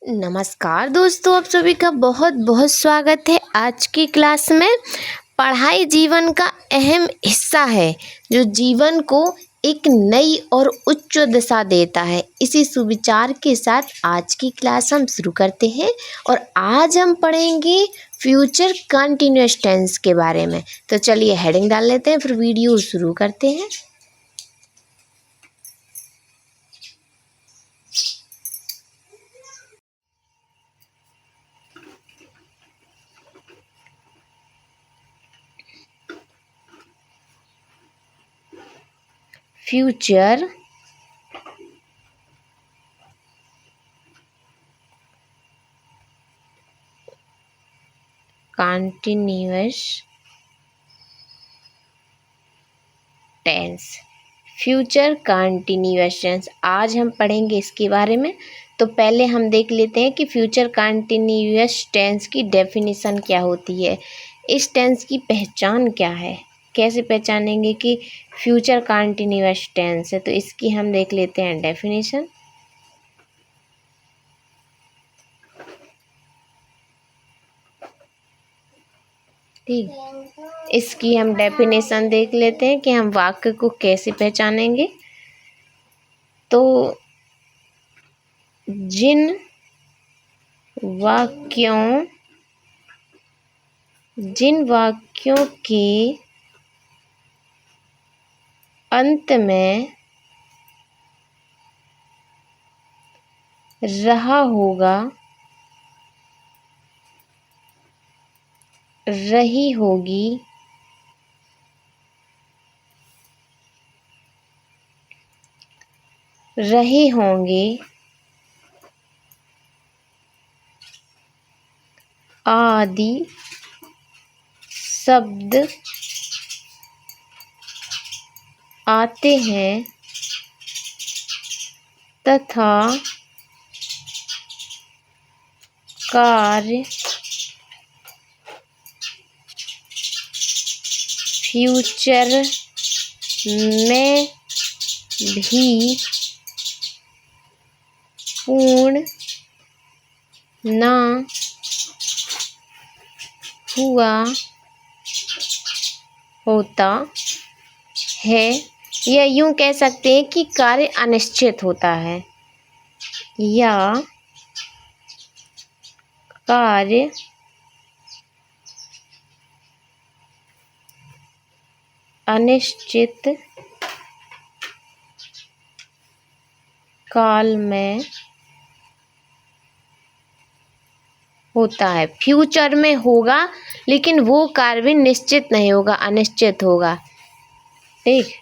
नमस्कार दोस्तों, आप सभी का बहुत बहुत स्वागत है। आज की क्लास में पढ़ाई जीवन का अहम हिस्सा है जो जीवन को एक नई और उच्च दिशा देता है। इसी सुविचार के साथ आज की क्लास हम शुरू करते हैं और आज हम पढ़ेंगे फ्यूचर कंटिन्यूअस टेंस के बारे में। तो चलिए हेडिंग डाल लेते हैं, फिर वीडियो शुरू करते हैं। Future continuous tense. Future continuous tense आज हम पढ़ेंगे इसके बारे में। तो पहले हम देख लेते हैं कि फ्यूचर कंटिन्यूअस टेंस की डेफिनेशन क्या होती है, इस टेंस की पहचान क्या है, कैसे पहचानेंगे कि फ्यूचर कंटिन्यूअस टेंस है। तो इसकी हम देख लेते हैं डेफिनेशन। ठीक, इसकी हम डेफिनेशन देख लेते हैं कि हम वाक्य को कैसे पहचानेंगे। तो जिन वाक्यों के अंत में रहा होगा, रही होगी, रहे होंगे आदि शब्द आते हैं तथा कार्य फ्यूचर में भी पूर्ण ना हुआ होता है, या यूं कह सकते हैं कि कार्य अनिश्चित होता है, या कार्य अनिश्चित काल में होता है। फ्यूचर में होगा लेकिन वो कार्य भी निश्चित नहीं होगा, अनिश्चित होगा। ठीक,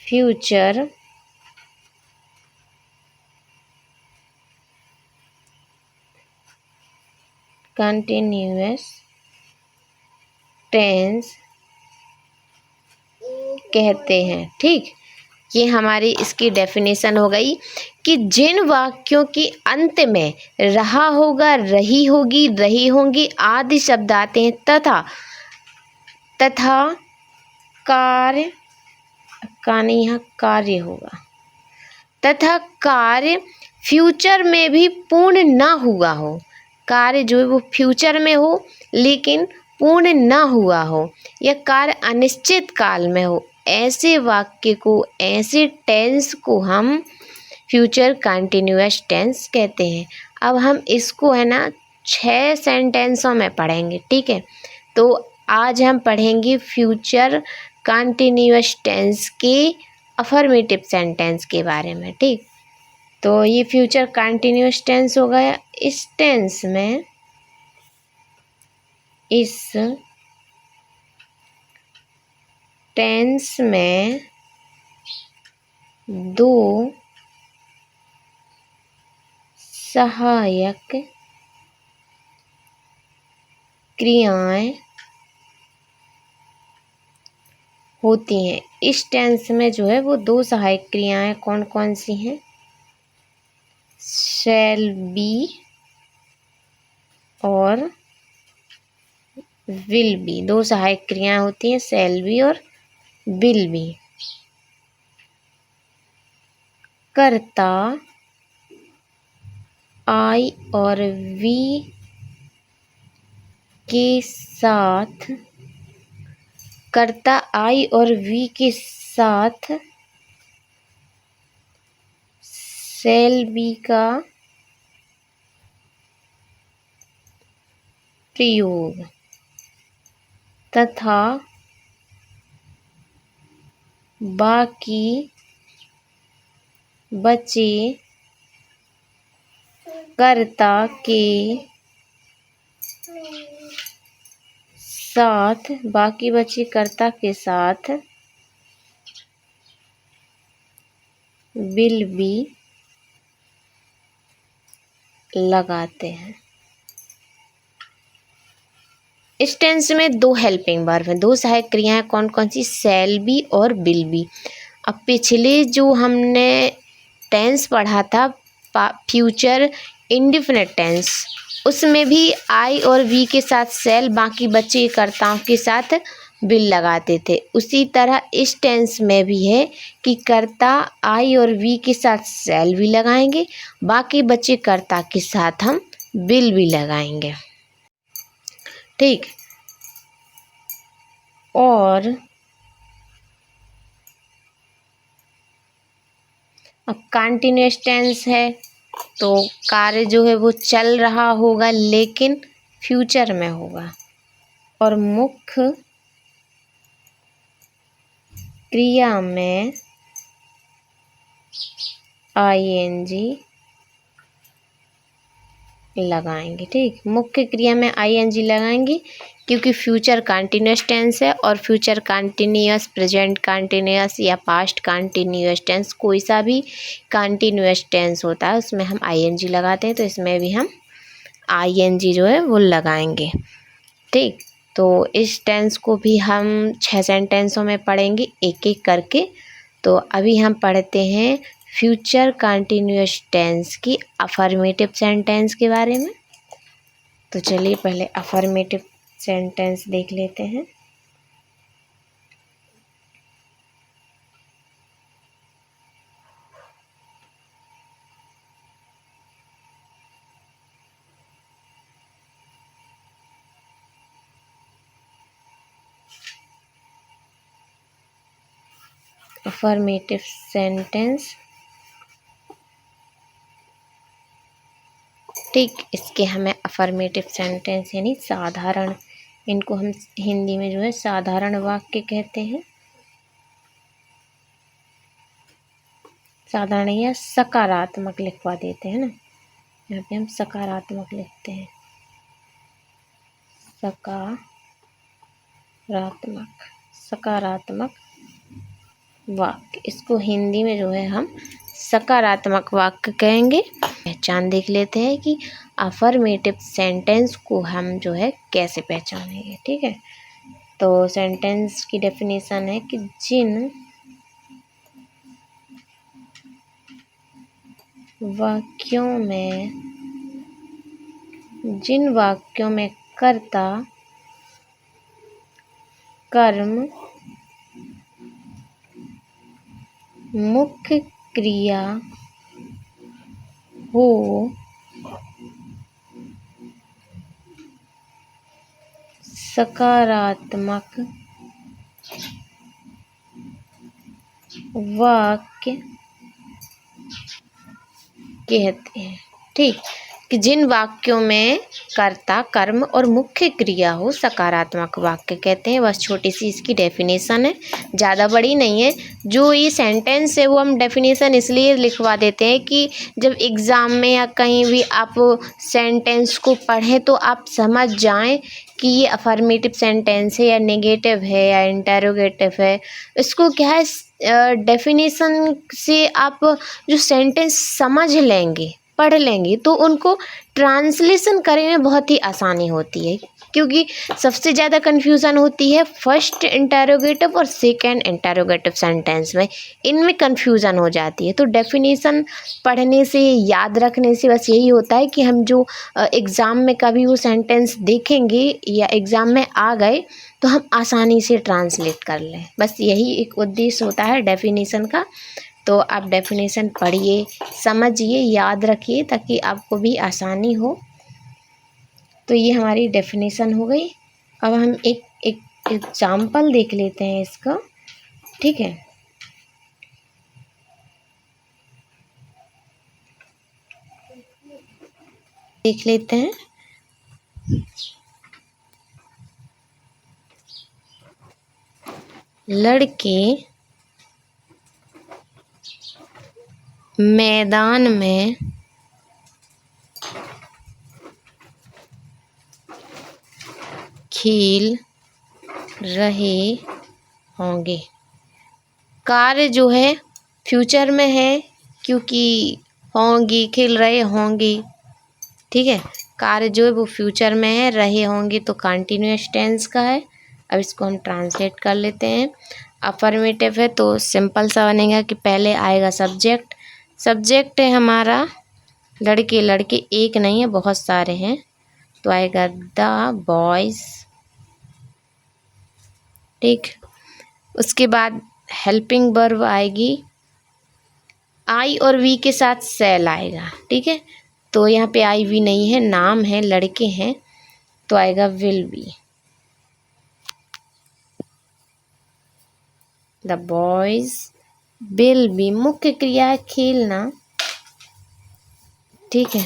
फ्यूचर कंटिन्यूअस टेंस कहते हैं। ठीक, ये हमारी इसकी डेफिनेशन हो गई कि जिन वाक्यों के अंत में रहा होगा, रही होगी, रही होंगी आदि शब्द आते हैं तथा कार्य का नहीं, यहाँ कार्य होगा, तथा कार्य फ्यूचर में भी पूर्ण ना हुआ हो। कार्य जो है वो फ्यूचर में हो लेकिन पूर्ण ना हुआ हो, या कार्य अनिश्चित काल में हो, ऐसे वाक्य को, ऐसे टेंस को हम फ्यूचर कंटिन्यूअस टेंस कहते हैं। अब हम इसको है ना 6 सेंटेंसों में पढ़ेंगे। ठीक है, तो आज हम पढ़ेंगे फ्यूचर कंटिन्यूअस टेंस के अफर्मेटिव सेंटेंस के बारे में। ठीक, तो ये फ्यूचर कंटिन्यूअस टेंस हो गया। इस टेंस में दो सहायक क्रियाएं होती हैं। इस टेंस में जो है वो 2 सहायक क्रियाएं कौन कौन सी हैं? शैल बी और विल बी, 2 सहायक क्रियाएं होती हैं, शैल बी और विल बी। कर्ता आई और वी के साथ, कर्ता आई और वी के साथ सेल बी का प्रयोग तथा बाकी बचे कर्ता के साथ, बाकी बचे कर्ता के साथ विल बी लगाते हैं। इस टेंस में दो हेल्पिंग वर्ब हैं, दो सहायक क्रियाएं कौन कौन सी, शैल बी और विल बी। अब पिछले जो हमने टेंस पढ़ा था फ्यूचर इंडेफिनिट टेंस, उसमें भी आई और वी के साथ शैल, बाकी बचे कर्ताओं के साथ विल लगाते थे। उसी तरह इस टेंस में भी है कि कर्ता आई और वी के साथ शैल भी लगाएंगे, बाकी बचे कर्ता के साथ हम विल भी लगाएंगे। ठीक, और अब कंटिन्यूअस टेंस है तो कार्य जो है वो चल रहा होगा लेकिन फ्यूचर में होगा, और मुख्य क्रिया में आईएनजी लगाएंगे। ठीक, मुख्य क्रिया में आईएनजी लगाएंगे क्योंकि फ्यूचर कंटिन्यूअस टेंस है, और फ्यूचर कंटिन्यूअस, प्रेजेंट कंटिन्यूअस या पास्ट कंटिन्यूअस टेंस, कोई सा भी कंटिन्यूअस टेंस होता है उसमें हम आईएनजी लगाते हैं, तो इसमें भी हम आईएनजी जो है वो लगाएंगे। ठीक, तो इस टेंस को भी हम 6 सेंटेंसों में पढ़ेंगे एक एक करके। तो अभी हम पढ़ते हैं फ्यूचर कंटिन्यूअस टेंस की अफर्मेटिव सेंटेंस के बारे में। तो चलिए पहले अफर्मेटिव सेंटेंस देख लेते हैं। अफर्मेटिव सेंटेंस, ठीक, इसके हमें अफर्मेटिव सेंटेंस यानी साधारण, इनको हम हिंदी में जो है साधारण वाक्य कहते हैं। साधारण या सकारात्मक लिखवा देते हैं ना, यहाँ पे हम सकारात्मक लिखते हैं, सकारात्मक वाक्य, इसको हिंदी में जो है हम सकारात्मक वाक्य कहेंगे। पहचान देख लेते हैं कि अफर्मेटिव सेंटेंस को हम जो है कैसे पहचानेंगे। ठीक है, तो सेंटेंस की डेफिनेशन है कि जिन वाक्यों में कर्ता कर्म मुख्य क्रिया हो, सकारात्मक वाक्य कहते हैं। ठीक, कि जिन वाक्यों में कर्ता कर्म और मुख्य क्रिया हो सकारात्मक वाक्य कहते हैं। बस छोटी सी इसकी डेफिनेशन है, ज़्यादा बड़ी नहीं है। जो ये सेंटेंस है वो हम डेफिनेशन इसलिए लिखवा देते हैं कि जब एग्ज़ाम में या कहीं भी आप सेंटेंस को पढ़ें तो आप समझ जाएं कि ये अफर्मेटिव सेंटेंस है या नेगेटिव है या इंटेरोगेटिव है। इसको क्या है, डेफिनेशन से आप जो सेंटेंस समझ लेंगे, पढ़ लेंगे, तो उनको ट्रांसलेशन करने में बहुत ही आसानी होती है, क्योंकि सबसे ज़्यादा कन्फ्यूज़न होती है फर्स्ट इंटेरोगेटिव और सेकंड इंटेरोगेटिव सेंटेंस में, इनमें कन्फ्यूज़न हो जाती है। तो डेफिनेशन पढ़ने से, याद रखने से बस यही होता है कि हम जो एग्ज़ाम में कभी वो सेंटेंस देखेंगे या एग्ज़ाम में आ गए तो हम आसानी से ट्रांसलेट कर लें। बस यही एक उद्देश्य होता है डेफिनेशन का। तो तो आप डेफिनेशन पढ़िए, समझिए, याद रखिए ताकि आपको भी आसानी हो। तो ये हमारी डेफिनेशन हो गई। अब हम एक एग्जाम्पल देख लेते हैं इसका, ठीक है। देख लेते हैं। लड़के मैदान में खेल रहे होंगे। कार्य जो है फ्यूचर में है, क्योंकि होंगी, खेल रहे होंगे, ठीक है। कार्य जो है वो फ्यूचर में है, रहे होंगे तो कंटिन्यूअस टेंस का है। अब इसको हम ट्रांसलेट कर लेते हैं। अफर्मेटिव है तो सिंपल सा बनेगा कि पहले आएगा सब्जेक्ट। सब्जेक्ट है हमारा लड़के, लड़के एक नहीं है, बहुत सारे हैं, तो आएगा द बॉयज़, ठीक। उसके बाद हेल्पिंग वर्ब आएगी, आई और वी के साथ सेल आएगा, ठीक है। तो यहाँ पे आई वी नहीं है, नाम है, लड़के हैं, तो आएगा will be. The boys will be, मुख्य क्रिया है खेलना, ठीक है।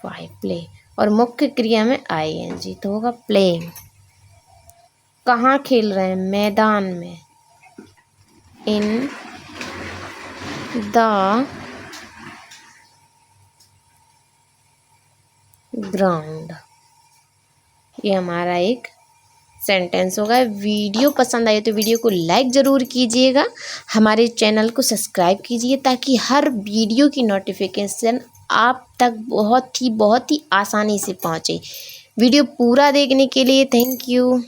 वाई प्ले, और मुख्य क्रिया में आई एन जी, तो होगा प्लेइंग। कहाँ खेल रहे हैं? मैदान में, इन द ग्राउंड। ये हमारा एक सेंटेंस होगा। वीडियो पसंद आई तो वीडियो को लाइक ज़रूर कीजिएगा, हमारे चैनल को सब्सक्राइब कीजिए ताकि हर वीडियो की नोटिफिकेशन आप तक बहुत ही आसानी से पहुँचे। वीडियो पूरा देखने के लिए थैंक यू।